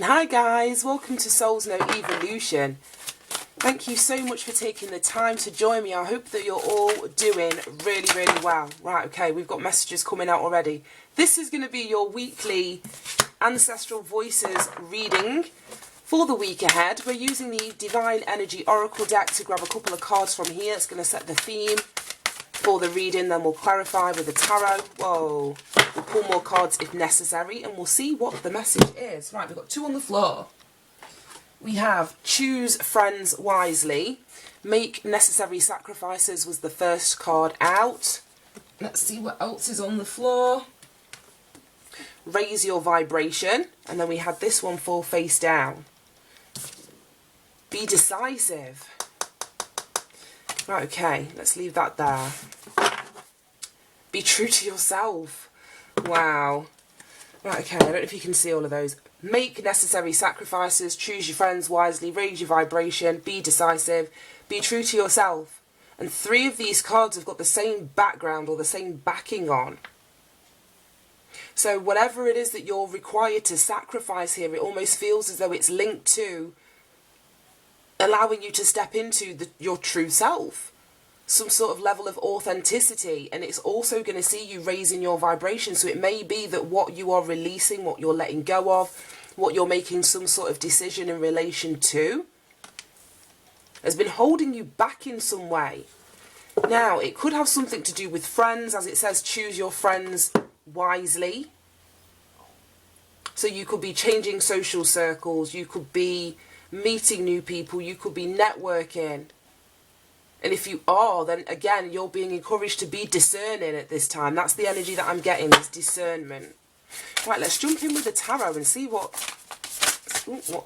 Hi guys, welcome to Souls No Evolution. Thank you so much for taking the time to join me. I hope that you're all doing really well. Right, okay, we've got messages coming out already. This is going to be your weekly Ancestral Voices reading for the week ahead. We're using the Divine Energy Oracle deck to grab a couple of cards from here. It's going to set the theme for the reading, then we'll clarify with the tarot. Whoa, we'll pull more cards if necessary, and we'll see what the message is. Right, we've got two on the floor. We have choose friends wisely. Make necessary sacrifices was the first card out. Let's see what else is on the floor. Raise your vibration. And then we had this one fall face down. Be decisive. Right, okay, let's leave that there. Be true to yourself. Wow. Right, okay, I don't know if you can see all of those. Make necessary sacrifices, choose your friends wisely, raise your vibration, be decisive, be true to yourself. And three of these cards have got the same background or the same backing on. So whatever it is that you're required to sacrifice here, it almost feels as though it's linked to allowing you to step into your true self. Some sort of level of authenticity, and it's also going to see you raising your vibration. So it may be that what you are releasing, what you're letting go of, what you're making some sort of decision in relation to, has been holding you back in some way. Now, it could have something to do with friends, as it says, choose your friends wisely. So you could be changing social circles, you could be meeting new people, you could be networking. And if you are, then again, you're being encouraged to be discerning at this time. That's the energy that I'm getting, is discernment. Right, let's jump in with the tarot and see what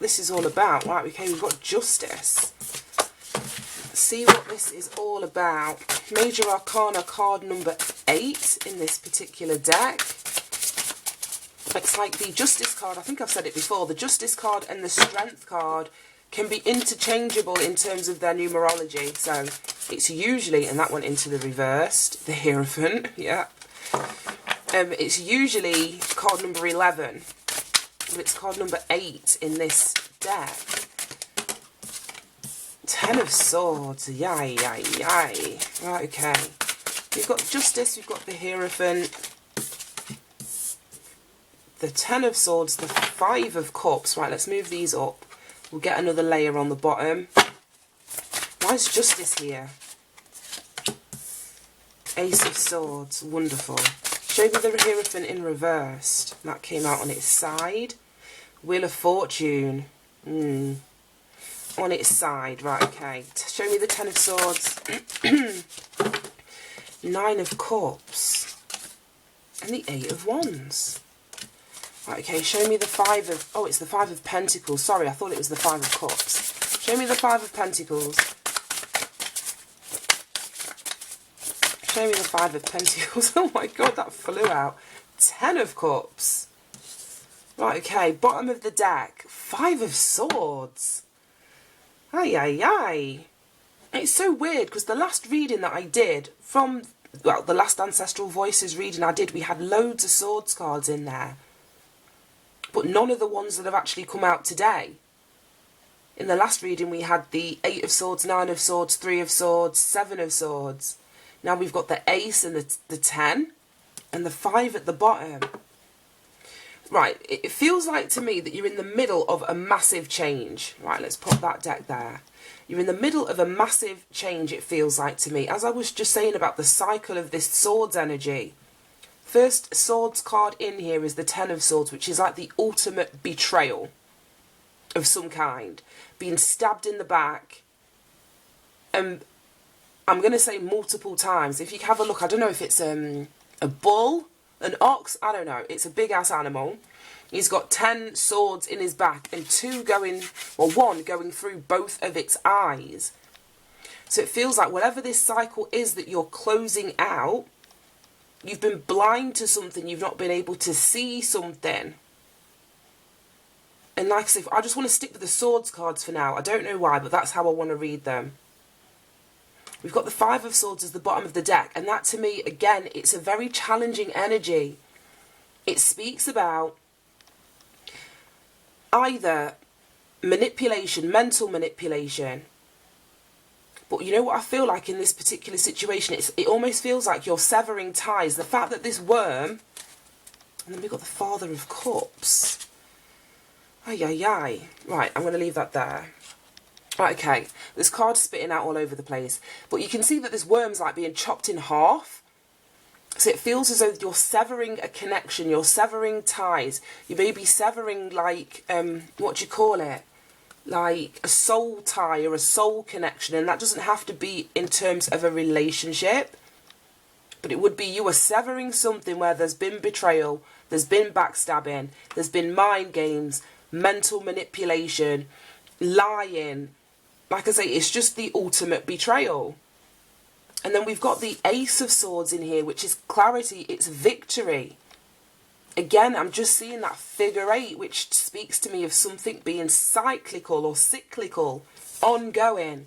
this is all about. Right, okay, we've got justice. Let's see what this is all about. Major Arcana card number 8 in this particular deck. It's like the Justice card, I think I've said it before, the Justice card and the Strength card can be interchangeable in terms of their numerology. So it's usually, and that went into the reversed, the Hierophant, yeah. It's usually card number 11, but it's card number 8 in this deck. 10 of Swords, yay. Right, okay. We've got Justice, we've got the Hierophant, the 10 of Swords, the 5 of Cups. Right, let's move these up. We'll get another layer on the bottom. Why is Justice here? Ace of Swords, wonderful. Show me the Hierophant in reversed. That came out on its side. Wheel of Fortune. On its side, right, okay. Show me the 10 of Swords. 9 of Cups. And the 8 of Wands. Right, okay, show me the 5 of... Oh, it's the 5 of Pentacles. Sorry, I thought it was the 5 of Cups. Show me the 5 of Pentacles. Show me the 5 of Pentacles. Oh my god, that flew out. 10 of Cups. Right, okay, bottom of the deck. 5 of Swords. Ay. It's so weird, because the last reading that I did from... Well, the last Ancestral Voices reading I did, we had loads of Swords cards in there. But none of the ones that have actually come out today. In the last reading we had the 8 of Swords, 9 of Swords, 3 of Swords, 7 of Swords. Now we've got the Ace and the 10 and the 5 at the bottom. Right, it feels like to me that you're in the middle of a massive change. Right, let's put that deck there. You're in the middle of a massive change, it feels like to me. As I was just saying about the cycle of this Swords energy. First Swords card in here is the 10 of Swords, which is like the ultimate betrayal of some kind. Being stabbed in the back. And I'm going to say multiple times. If you have a look, I don't know if it's a bull, an ox, I don't know. It's a big ass animal. He's got 10 swords in his back and one going through both of its eyes. So it feels like whatever this cycle is that you're closing out, you've been blind to something, you've not been able to see something. And like I said, I just want to stick with the Swords cards for now. I don't know why, but that's how I want to read them. We've got the 5 of Swords as the bottom of the deck. And that to me, again, it's a very challenging energy. It speaks about either manipulation, mental manipulation. But you know what I feel like in this particular situation? It almost feels like you're severing ties. The fact that this worm, and then we've got the Father of Cups. Ay, ay, ay. Right, I'm going to leave that there. Right, okay. This card's spitting out all over the place. But you can see that this worm's like being chopped in half. So it feels as though you're severing a connection. You're severing ties. You may be severing like, what do you call it? Like a soul tie or a soul connection. And that doesn't have to be in terms of a relationship. But it would be you are severing something where there's been betrayal. There's been backstabbing. There's been mind games. Mental manipulation. Lying. Like I say, it's just the ultimate betrayal. And then we've got the Ace of Swords in here, which is clarity. It's victory. Again, I'm just seeing that figure 8, which speaks to me of something being cyclical or cyclical, ongoing.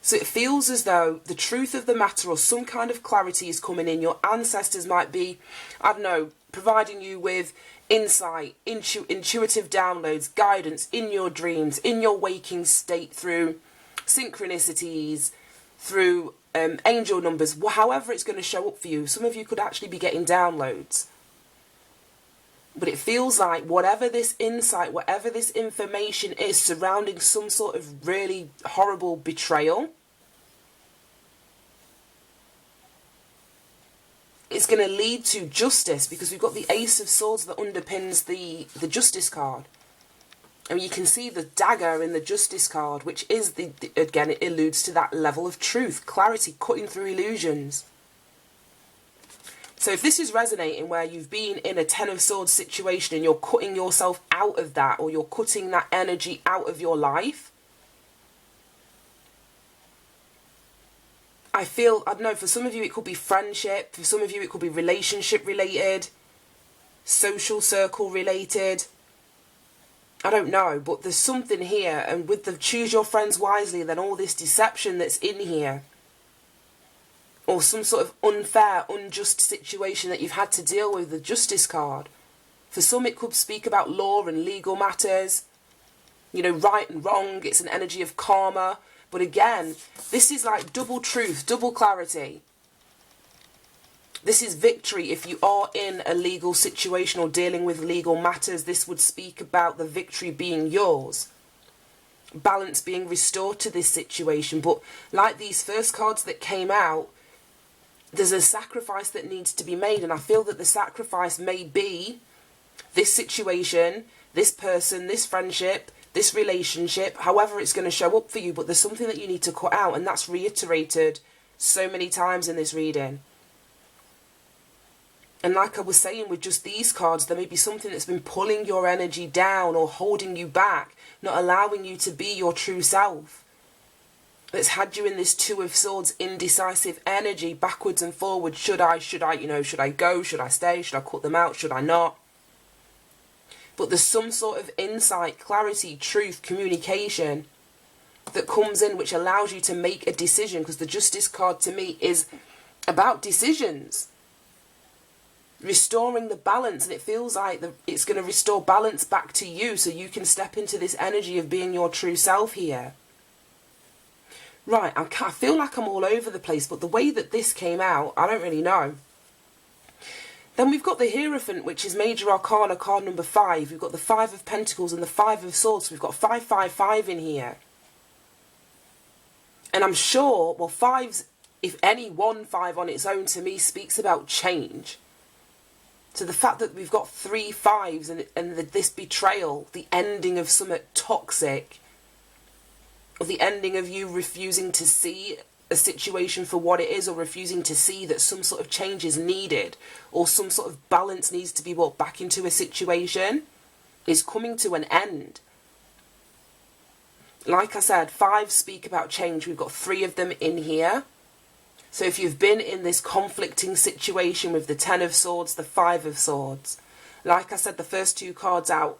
So it feels as though the truth of the matter or some kind of clarity is coming in. Your ancestors might be, I don't know, providing you with insight, intuitive downloads, guidance in your dreams, in your waking state through synchronicities, through angel numbers, however it's going to show up for you. Some of you could actually be getting downloads. But it feels like whatever this insight, whatever this information is surrounding some sort of really horrible betrayal, it's going to lead to justice, because we've got the Ace of Swords that underpins the Justice card. And you can see the dagger in the Justice card, which is, again, it alludes to that level of truth, clarity, cutting through illusions. So if this is resonating where you've been in a Ten of Swords situation and you're cutting yourself out of that, or you're cutting that energy out of your life, I feel, I don't know, for some of you it could be friendship, for some of you it could be relationship related, social circle related. I don't know, but there's something here, and with the choose your friends wisely, then all this deception that's in here, or some sort of unfair, unjust situation that you've had to deal with, the Justice card. For some it could speak about law and legal matters, you know, right and wrong. It's an energy of karma. But again, this is like double truth, double clarity. This is victory if you are in a legal situation or dealing with legal matters. This would speak about the victory being yours. Balance being restored to this situation. But like these first cards that came out, there's a sacrifice that needs to be made. And I feel that the sacrifice may be this situation, this person, this friendship, this relationship, however it's going to show up for you. But there's something that you need to cut out. And that's reiterated so many times in this reading. And like I was saying with just these cards, there may be something that's been pulling your energy down or holding you back, not allowing you to be your true self. That's had you in this Two of Swords indecisive energy, backwards and forwards. Should I, you know, should I go? Should I stay? Should I cut them out? Should I not? But there's some sort of insight, clarity, truth, communication that comes in which allows you to make a decision, because the Justice card to me is about decisions. Restoring the balance, and it feels like it's going to restore balance back to you so you can step into this energy of being your true self here. Right, I feel like I'm all over the place, but the way that this came out, I don't really know. Then we've got the Hierophant, which is Major Arcana card number 5. We've got the 5 of Pentacles and the 5 of Swords. So we've got 555 in here. And I'm sure, well, fives, if any, 1-5 on its own to me speaks about change. So the fact that we've got 3 5s and this betrayal, the ending of something toxic, or the ending of you refusing to see a situation for what it is, or refusing to see that some sort of change is needed, or some sort of balance needs to be brought back into a situation, is coming to an end. Like I said, 5 speak about change. We've got 3 of them in here. So if you've been in this conflicting situation with the 10 of Swords, the 5 of Swords, like I said, the first 2 cards out,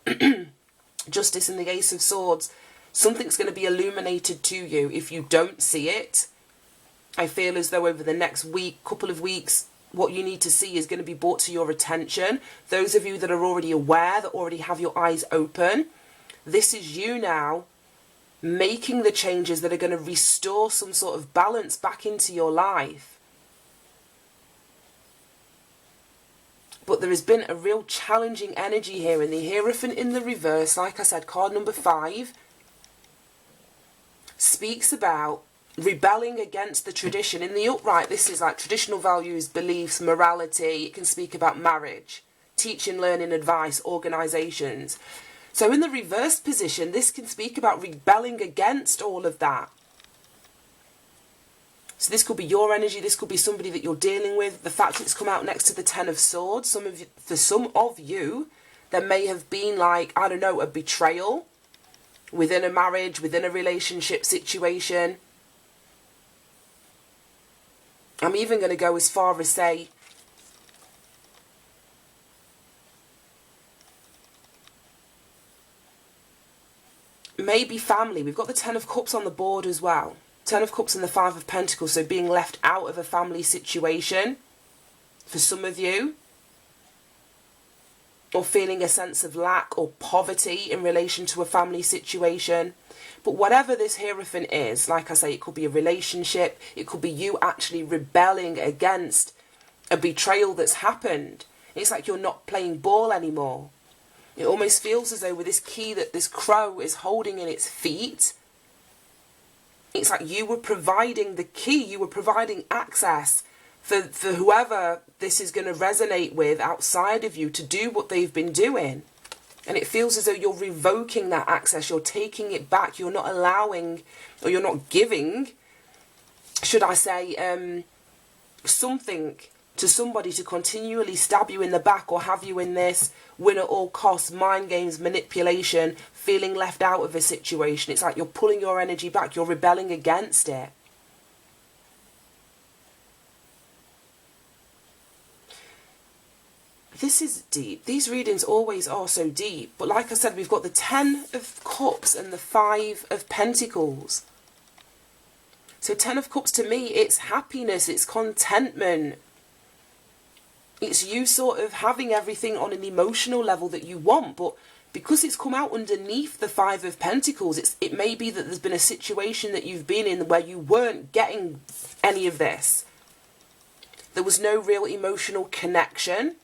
Justice and the Ace of Swords, something's going to be illuminated to you. If you don't see it, I feel as though over the next week, couple of weeks, what you need to see is going to be brought to your attention. Those of you that are already aware, that already have your eyes open, this is you now making the changes that are going to restore some sort of balance back into your life. But there has been a real challenging energy here, and the Hierophant in the reverse, like I said, card number 5, speaks about rebelling against the tradition. In the upright, this is like traditional values, beliefs, morality. It can speak about marriage, teaching, learning, advice, organisations. So in the reverse position, this can speak about rebelling against all of that. So this could be your energy, this could be somebody that you're dealing with. The fact that it's come out next to the Ten of Swords, for some of you, there may have been like, I don't know, a betrayal within a marriage, within a relationship situation. I'm even going to go as far as say, maybe family. We've got the Ten of Cups on the board as well. Ten of Cups and the Five of Pentacles, so being left out of a family situation for some of you, or feeling a sense of lack or poverty in relation to a family situation. But whatever this Hierophant is, like I say, it could be a relationship, it could be you actually rebelling against a betrayal that's happened. It's like you're not playing ball anymore. It almost feels as though with this key that this crow is holding in its feet, it's like you were providing the key, you were providing access for whoever this is going to resonate with outside of you to do what they've been doing. And it feels as though you're revoking that access, you're taking it back, you're not allowing, or you're not giving, should I say, something to somebody to continually stab you in the back or have you in this win at all costs, mind games, manipulation, feeling left out of a situation. It's like you're pulling your energy back, you're rebelling against it. This is deep. These readings always are so deep. But like I said, we've got the Ten of Cups and the Five of Pentacles. So Ten of Cups to me, it's happiness, it's contentment. It's you sort of having everything on an emotional level that you want, but because it's come out underneath the Five of Pentacles, it may be that there's been a situation that you've been in where you weren't getting any of this. There was no real emotional connection,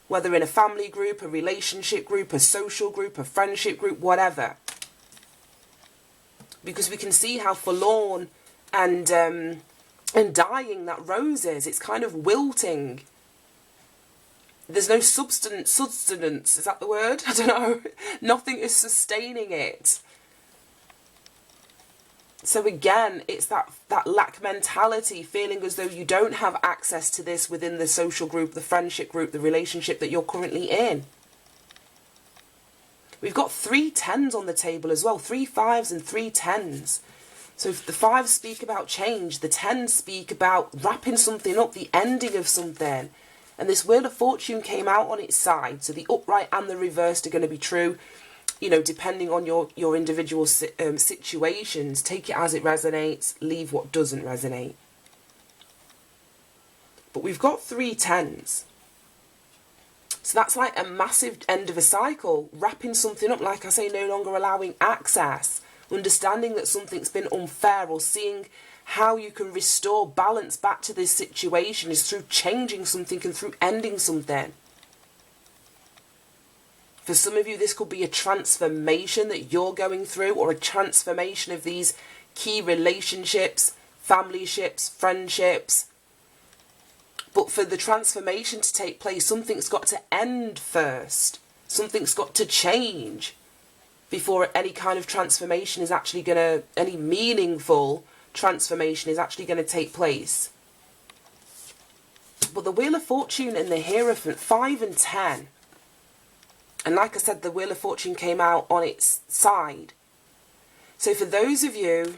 whether in a family group, a relationship group, a social group, a friendship group, whatever. Because we can see how forlorn and dying that rose is. It's kind of wilting. There's no sustenance, is that the word? I don't know. Nothing is sustaining it. So again, it's that lack mentality, feeling as though you don't have access to this within the social group, the friendship group, the relationship that you're currently in. We've got 3 tens on the table as well, 3 5s and 3 tens. So if the 5s speak about change, the 10s speak about wrapping something up, the ending of something. And this Wheel of Fortune came out on its side. So the upright and the reversed are going to be true, you know, depending on your individual situations. Take it as it resonates, leave what doesn't resonate. But we've got 3 tens. So that's like a massive end of a cycle, wrapping something up, like I say, no longer allowing access, understanding that something's been unfair, or seeing how you can restore balance back to this situation is through changing something and through ending something. For some of you, this could be a transformation that you're going through, or a transformation of these key relationships, familyships, friendships. But for the transformation to take place, something's got to end first. Something's got to change before any kind of transformation is actually going to, any meaningful transformation is actually going to take place. But the Wheel of Fortune and the Hierophant, 5 and 10. And like I said, the Wheel of Fortune came out on its side. So for those of you,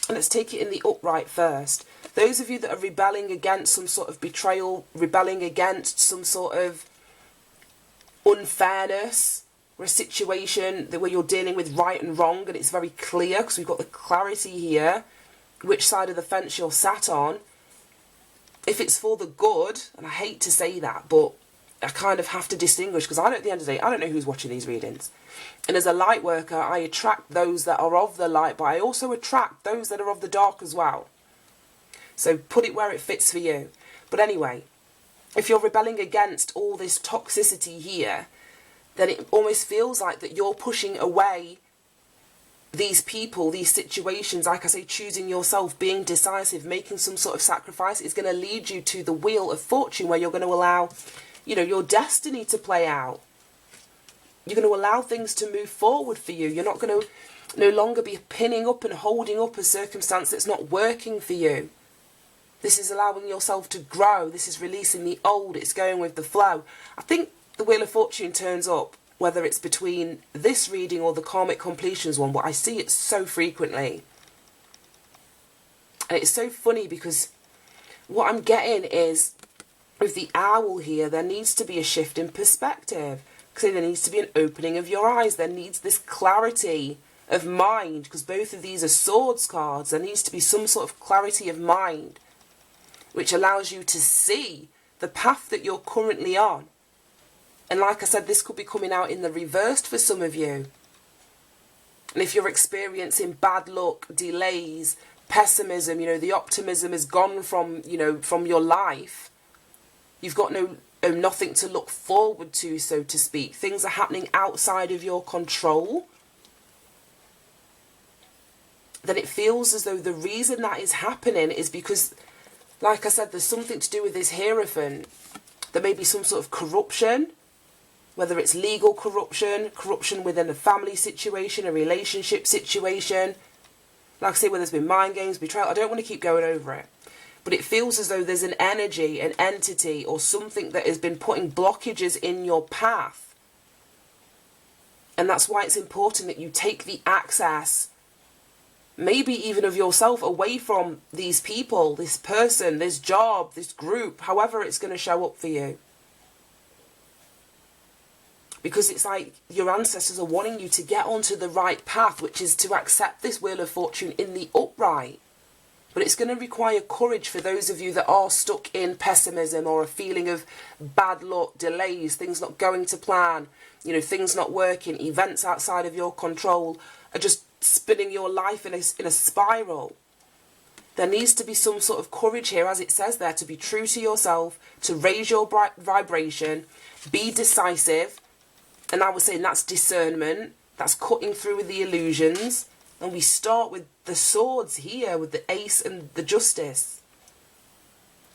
and let's take it in the upright first, those of you that are rebelling against some sort of betrayal, rebelling against some sort of unfairness, or a situation where you're dealing with right and wrong, and it's very clear, because we've got the clarity here, which side of the fence you're sat on. if it's for the good, and I hate to say that, but I kind of have to distinguish, because at the end of the day, I don't know who's watching these readings. And as a light worker, I attract those that are of the light, but I also attract those that are of the dark as well. So put it where it fits for you. But anyway, if you're rebelling against all this toxicity here, then it almost feels like that you're pushing away these people, these situations. Like I say, choosing yourself, being decisive, making some sort of sacrifice is going to lead you to the wheel of fortune, where you're going to allow, your destiny to play out. You're going to allow things to move forward for you. You're not going to no longer be pinning up and holding up a circumstance that's not working for you. This is allowing yourself to grow. This is releasing the old. It's going with the flow. I think the Wheel of Fortune turns up, whether it's between this reading or the Karmic Completions one, but I see it so frequently. And it's so funny because what I'm getting is, with the owl here, there needs to be a shift in perspective. Because there needs to be an opening of your eyes. There needs this clarity of mind, because both of these are swords cards. There needs to be some sort of clarity of mind, which allows you to see the path that you're currently on. And like I said, this could be coming out in the reversed for some of you. And if you're experiencing bad luck, delays, pessimism, the optimism has gone from, from your life. You've got nothing to look forward to, so to speak. Things are happening outside of your control. Then it feels as though the reason that is happening is because, like I said, there's something to do with this Hierophant. There may be some sort of corruption, whether it's legal corruption, corruption within a family situation, a relationship situation. Like I say, where there's been mind games, betrayal. I don't want to keep going over it. But it feels as though there's an energy, an entity, or something that has been putting blockages in your path. And that's why it's important that you take the access, maybe even of yourself, away from these people, this person, this job, this group, however it's going to show up for you. Because it's like your ancestors are wanting you to get onto the right path, which is to accept this Wheel of Fortune in the upright. But it's going to require courage for those of you that are stuck in pessimism or a feeling of bad luck, delays, things not going to plan, things not working, events outside of your control are just spinning your life in a spiral. There needs to be some sort of courage here, as it says there, to be true to yourself, to raise your vibration, be decisive. And I was saying that's discernment, that's cutting through with the illusions. And we start with the swords here, with the Ace and the Justice.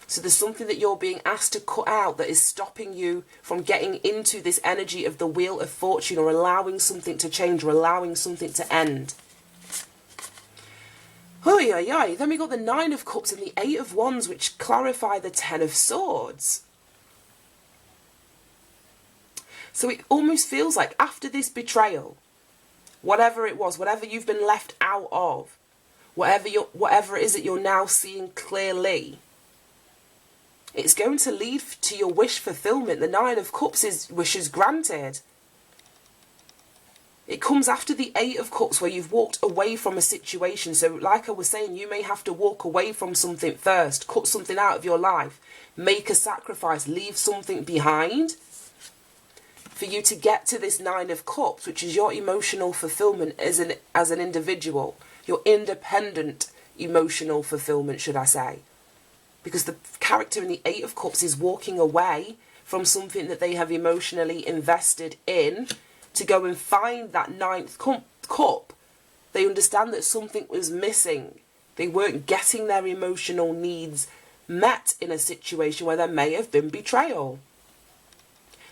So there's something that you're being asked to cut out that is stopping you from getting into this energy of the Wheel of Fortune, or allowing something to change, or allowing something to end. Then we got the Nine of Cups and the Eight of Wands, which clarify the Ten of Swords. So it almost feels like after this betrayal, whatever it was, whatever you've been left out of, whatever it is that you're now seeing clearly, it's going to lead to your wish fulfillment. The Nine of Cups is wishes granted. It comes after the Eight of Cups, where you've walked away from a situation. So like I was saying, you may have to walk away from something first, cut something out of your life, make a sacrifice, leave something behind, for you to get to this Nine of Cups, which is your emotional fulfillment as an individual, your independent emotional fulfillment, should I say. Because the character in the Eight of Cups is walking away from something that they have emotionally invested in to go and find that ninth cup. They understand that something was missing. They weren't getting their emotional needs met in a situation where there may have been betrayal.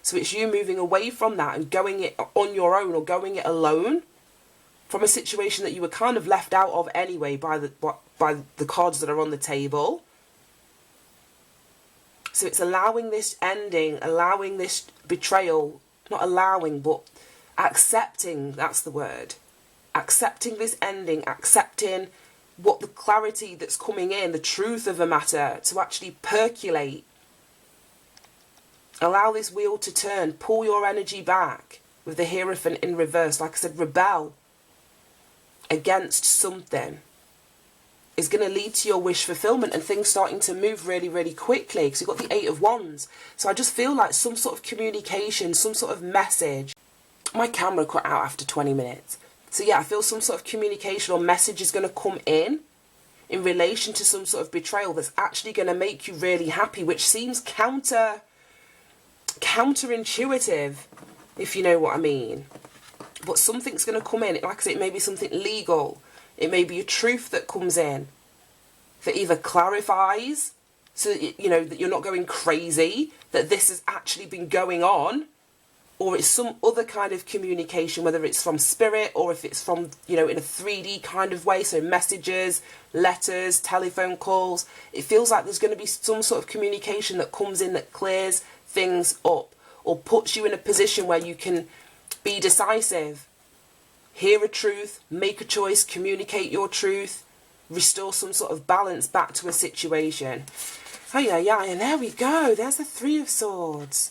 So it's you moving away from that and going it on your own, or going it alone, from a situation that you were kind of left out of anyway by the cards that are on the table. So it's allowing this ending, allowing this betrayal, not allowing, but accepting, that's the word. Accepting this ending, accepting what the clarity that's coming in, the truth of a matter, to actually percolate. Allow this wheel to turn, pull your energy back with the Hierophant in reverse. Like I said, rebel against something is going to lead to your wish fulfillment and things starting to move really, really quickly, because you've got the 8 of Wands. So I just feel like some sort of communication, some sort of message. My camera cut out after 20 minutes. So yeah, I feel some sort of communication or message is going to come in relation to some sort of betrayal that's actually going to make you really happy, which seems counterintuitive, if you know what I mean. But something's going to come in. Like I say, it may be something legal. It may be a truth that comes in that either clarifies, so that, you know, that you're not going crazy, that this has actually been going on, or it's some other kind of communication, whether it's from spirit or if it's from, you know, in a 3D kind of way, so messages, letters, telephone calls. It feels like there's going to be some sort of communication that comes in that clears things up or puts you in a position where you can be decisive, hear a truth, make a choice, communicate your truth, restore some sort of balance back to a situation. Oh yeah, and there we go. There's the 3 of Swords.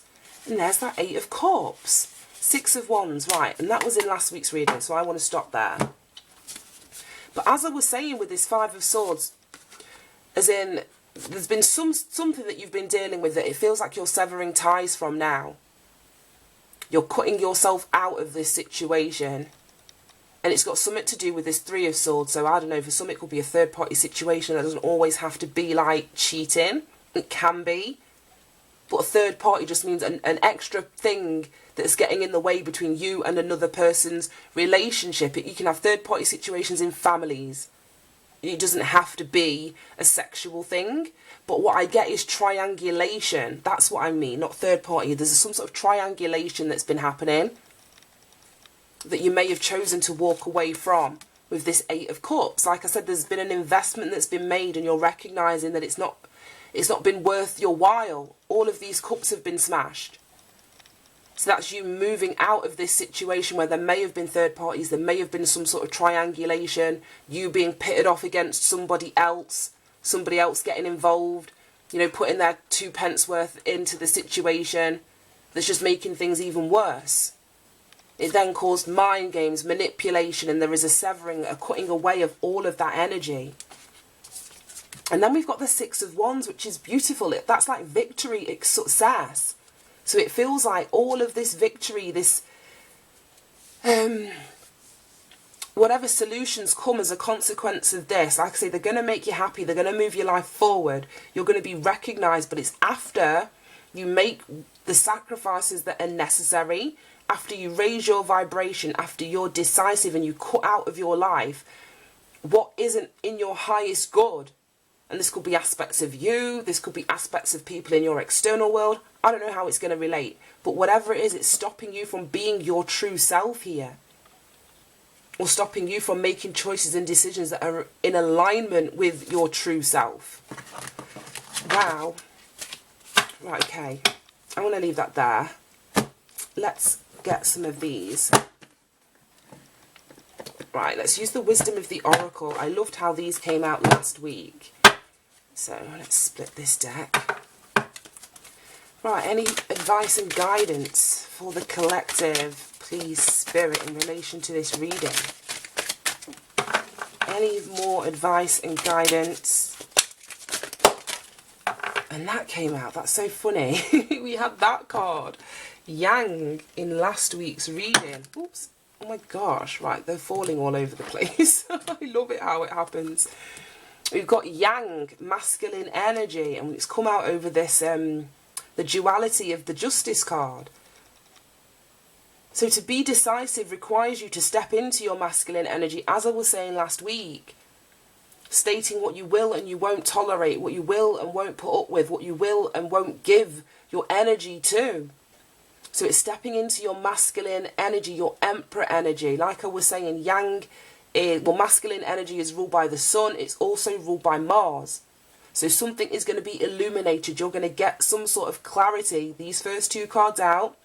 And there's that 8 of Cups. 6 of Wands, right. And that was in last week's reading, so I want to stop there. But as I was saying with this 5 of Swords, as in, there's been something that you've been dealing with that it feels like you're severing ties from now. You're cutting yourself out of this situation. And it's got something to do with this 3 of Swords. So I don't know, for some it could be a third party situation. That doesn't always have to be like cheating. It can be. But a third party just means an extra thing that's getting in the way between you and another person's relationship. You can have third party situations in families. It doesn't have to be a sexual thing. But what I get is triangulation. That's what I mean, not third party. There's some sort of triangulation that's been happening that you may have chosen to walk away from with this 8 of Cups. Like I said, there's been an investment that's been made and you're recognising that it's not been worth your while. All of these cups have been smashed. So that's you moving out of this situation where there may have been third parties, there may have been some sort of triangulation, you being pitted off against somebody else getting involved, you know, putting their 2 pence worth into the situation that's just making things even worse. It then caused mind games, manipulation, and there is a severing, a cutting away of all of that energy. And then we've got the 6 of Wands, which is beautiful. That's like victory, it's success. So it feels like all of this victory, this whatever solutions come as a consequence of this, like I say, they're going to make you happy. They're going to move your life forward. You're going to be recognised, but it's after you make the sacrifices that are necessary, after you raise your vibration, after you're decisive and you cut out of your life what isn't in your highest good. And this could be aspects of you, this could be aspects of people in your external world. I don't know how it's going to relate. But whatever it is, it's stopping you from being your true self here. Or stopping you from making choices and decisions that are in alignment with your true self. Wow. Right, okay. I want to leave that there. Let's get some of these. Right, let's use the wisdom of the oracle. I loved how these came out last week. So let's split this deck. Right, any advice and guidance for the collective, please, Spirit, in relation to this reading? Any more advice and guidance? And that came out. That's so funny. We had that card. Yang in last week's reading. Oops. Oh my gosh. Right, they're falling all over the place. I love it how it happens. We've got Yang, masculine energy, and it's come out over this, the duality of the Justice card. So to be decisive requires you to step into your masculine energy, as I was saying last week, stating what you will and you won't tolerate, what you will and won't put up with, what you will and won't give your energy to. So it's stepping into your masculine energy, your emperor energy. Like I was saying, Yang, masculine energy is ruled by the sun. It's also ruled by Mars. So something is going to be illuminated. You're going to get some sort of clarity, these first 2 cards out,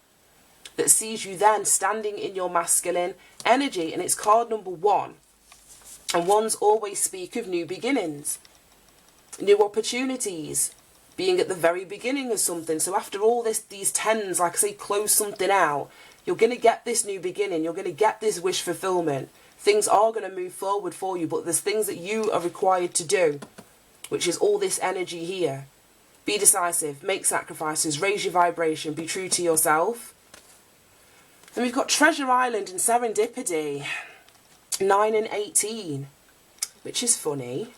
that sees you then standing in your masculine energy. And it's card number 1. And ones always speak of new beginnings, new opportunities, being at the very beginning of something. So after all these 10s, like I say, close something out, you're going to get this new beginning. You're going to get this wish fulfillment. Things are going to move forward for you, but there's things that you are required to do, which is all this energy here. Be decisive, make sacrifices, raise your vibration, be true to yourself. Then we've got Treasure Island and Serendipity, 9 and 18, which is funny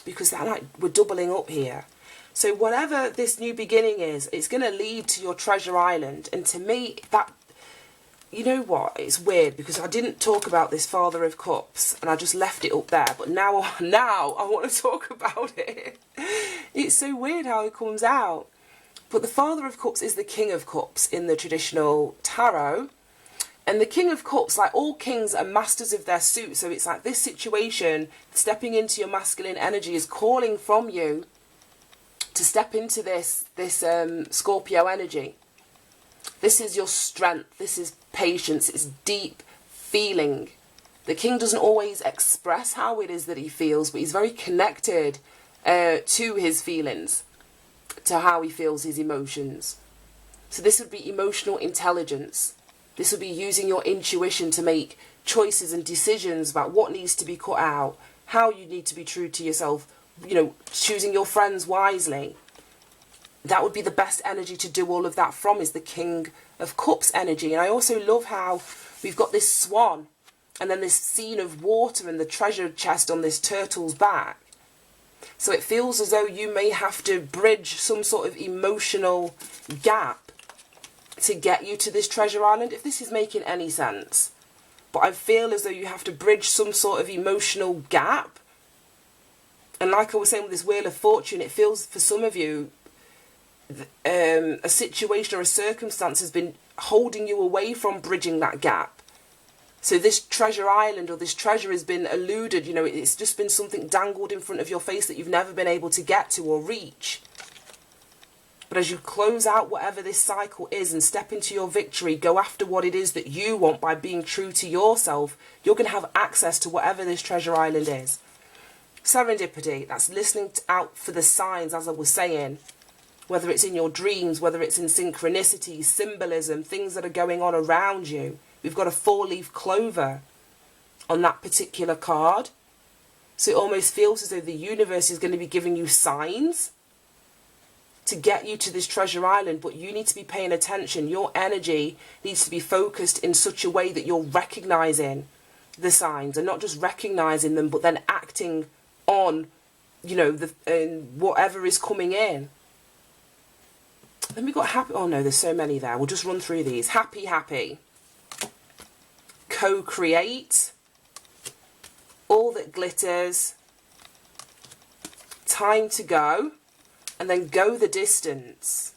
because they're like, we're doubling up here. So whatever this new beginning is, it's going to lead to your Treasure Island. And to me, that, you know what, it's weird because I didn't talk about this Father of Cups and I just left it up there. But now I want to talk about it. It's so weird how it comes out. But the Father of Cups is the King of Cups in the traditional tarot. And the King of Cups, like all kings, are masters of their suit. So it's like this situation, stepping into your masculine energy is calling from you to step into this Scorpio energy. This is your strength. This is patience. It's deep feeling. The king doesn't always express how it is that he feels, but he's very connected to his feelings, to how he feels his emotions. So this would be emotional intelligence. This would be using your intuition to make choices and decisions about what needs to be cut out, how you need to be true to yourself, you know, choosing your friends wisely. That would be the best energy to do all of that from, is the King of Cups energy. And I also love how we've got this swan and then this scene of water and the treasure chest on this turtle's back. So it feels as though you may have to bridge some sort of emotional gap to get you to this treasure island, if this is making any sense. But I feel as though you have to bridge some sort of emotional gap. And like I was saying with this Wheel of Fortune, it feels for some of you, a situation or a circumstance has been holding you away from bridging that gap. So this treasure island or this treasure has been eluded, you know, it's just been something dangled in front of your face that you've never been able to get to or reach. But as you close out whatever this cycle is and step into your victory, go after what it is that you want by being true to yourself, you're going to have access to whatever this treasure island is. Serendipity, that's listening out for the signs, as I was saying, whether it's in your dreams, whether it's in synchronicity, symbolism, things that are going on around you. We've got a 4-leaf clover on that particular card. So it almost feels as though the universe is going to be giving you signs to get you to this treasure island, but you need to be paying attention. Your energy needs to be focused in such a way that you're recognizing the signs, and not just recognizing them, but then acting on, you know, whatever is coming in. Then we've got happy. Oh no, there's so many there. We'll just run through these. Happy. Co-create. All that glitters. Time to go. And then go the distance.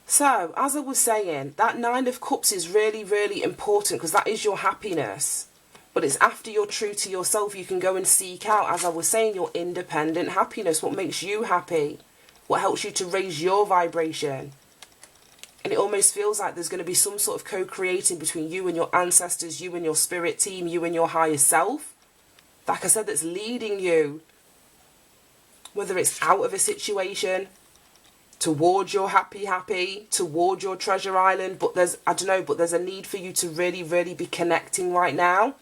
So, as I was saying, that 9 of Cups is really, really important because that is your happiness. But it's after you're true to yourself you can go and seek out, as I was saying, your independent happiness. What makes you happy? What helps you to raise your vibration? And it almost feels like there's going to be some sort of co-creating between you and your ancestors, you and your spirit team, you and your higher self. Like I said, that's leading you, whether it's out of a situation, towards your happy, toward your treasure island. But there's, I don't know, but there's a need for you to really, really be connecting right now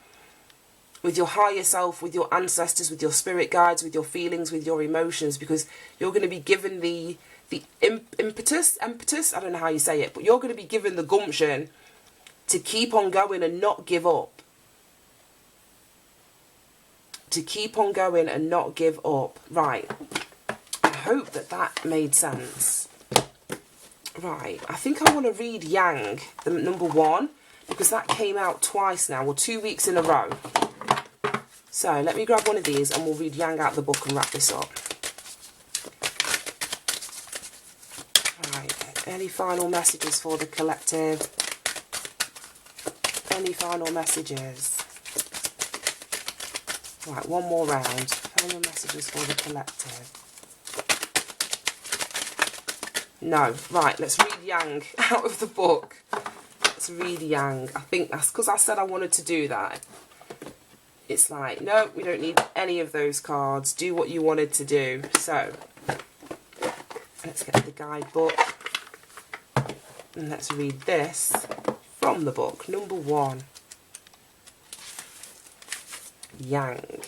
with your higher self, with your ancestors, with your spirit guides, with your feelings, with your emotions, because you're going to be given the impetus, I don't know how you say it, but you're going to be given the gumption to keep on going and not give up. To keep on going and not give up. Right. I hope that made sense. Right. I think I want to read Yang, the number 1, because that came out twice now, or 2 weeks in a row. So let me grab one of these and we'll read Yang out the book and wrap this up. Right. Any final messages for the collective? Any final messages? Right, one more round. Final messages for the collective. No. Right, let's read Yang out of the book. Let's read Yang. I think that's because I said I wanted to do that. It's like, no, we don't need any of those cards. Do what you wanted to do. So, let's get the guidebook. And let's read this from the book. Number 1. yang.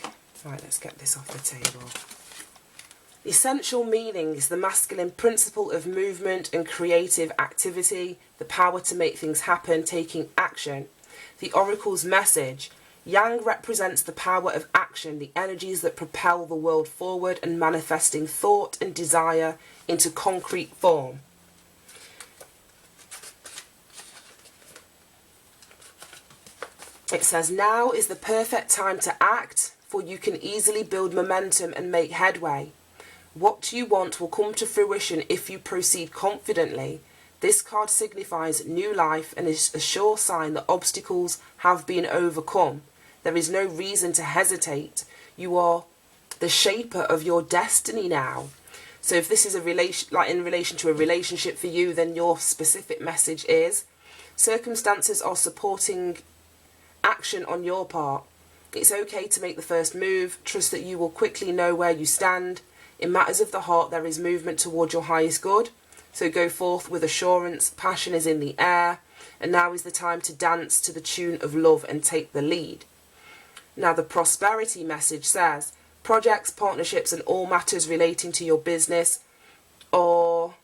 Right, let's get this off the table. Essential meaning is the masculine principle of movement and creative activity, the power to make things happen, taking action. The oracle's message: yang represents the power of action, the energies that propel the world forward and manifesting thought and desire into concrete form. It says, now is the perfect time to act, for you can easily build momentum and make headway. What you want will come to fruition if you proceed confidently. This card signifies new life and is a sure sign that obstacles have been overcome. There is no reason to hesitate. You are the shaper of your destiny now. So if this is in relation to a relationship for you, then your specific message is circumstances are supporting action on your part. It's okay to make the first move. Trust that you will quickly know where you stand. In matters of the heart, there is movement towards your highest good. So go forth with assurance. Passion is in the air. And now is the time to dance to the tune of love and take the lead. Now the prosperity message says, projects, partnerships and all matters relating to your business are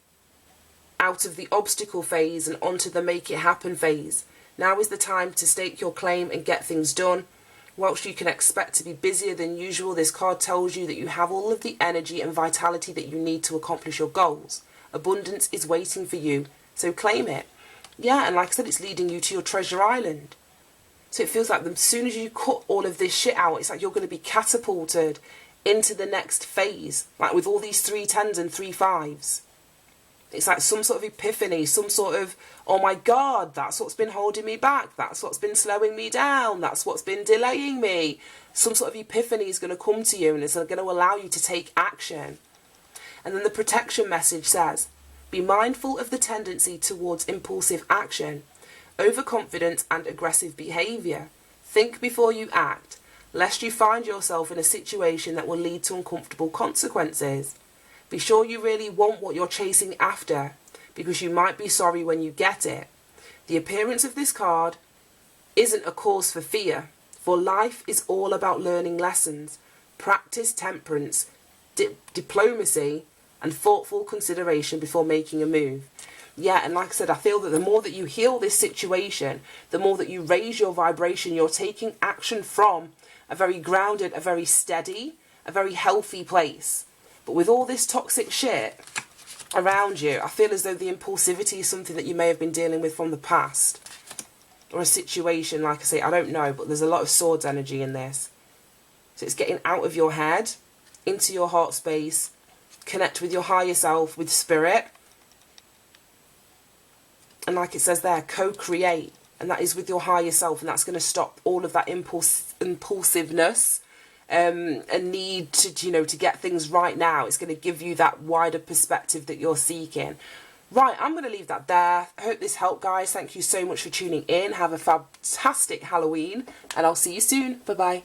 out of the obstacle phase and onto the make it happen phase. Now is the time to stake your claim and get things done. Whilst you can expect to be busier than usual, this card tells you that you have all of the energy and vitality that you need to accomplish your goals. Abundance is waiting for you, so claim it. Yeah, and like I said, it's leading you to your treasure island. So it feels like as soon as you cut all of this shit out, it's like you're going to be catapulted into the next phase, like with all these 3 10s and 3 5s. It's like some sort of epiphany, some sort of, oh my God, that's what's been holding me back. That's what's been slowing me down. That's what's been delaying me. Some sort of epiphany is going to come to you and it's going to allow you to take action. And then the protection message says, be mindful of the tendency towards impulsive action, overconfidence and aggressive behaviour. Think before you act, lest you find yourself in a situation that will lead to uncomfortable consequences. Be sure you really want what you're chasing after, because you might be sorry when you get it. The appearance of this card isn't a cause for fear, for life is all about learning lessons. Practice temperance, diplomacy and thoughtful consideration before making a move. Yeah, and like I said, I feel that the more that you heal this situation, the more that you raise your vibration, you're taking action from a very grounded, a very steady, a very healthy place. But with all this toxic shit around you, I feel as though the impulsivity is something that you may have been dealing with from the past. Or a situation, like I say, I don't know, but there's a lot of swords energy in this. So it's getting out of your head, into your heart space, connect with your higher self, with spirit. And like it says there, co-create. And that is with your higher self. And that's going to stop all of that impulsiveness. And need to, to get things right now. It's going to give you that wider perspective that you're seeking. Right, I'm going to leave that there. I hope this helped, guys. Thank you so much for tuning in. Have a fantastic Halloween, and I'll see you soon. Bye-bye.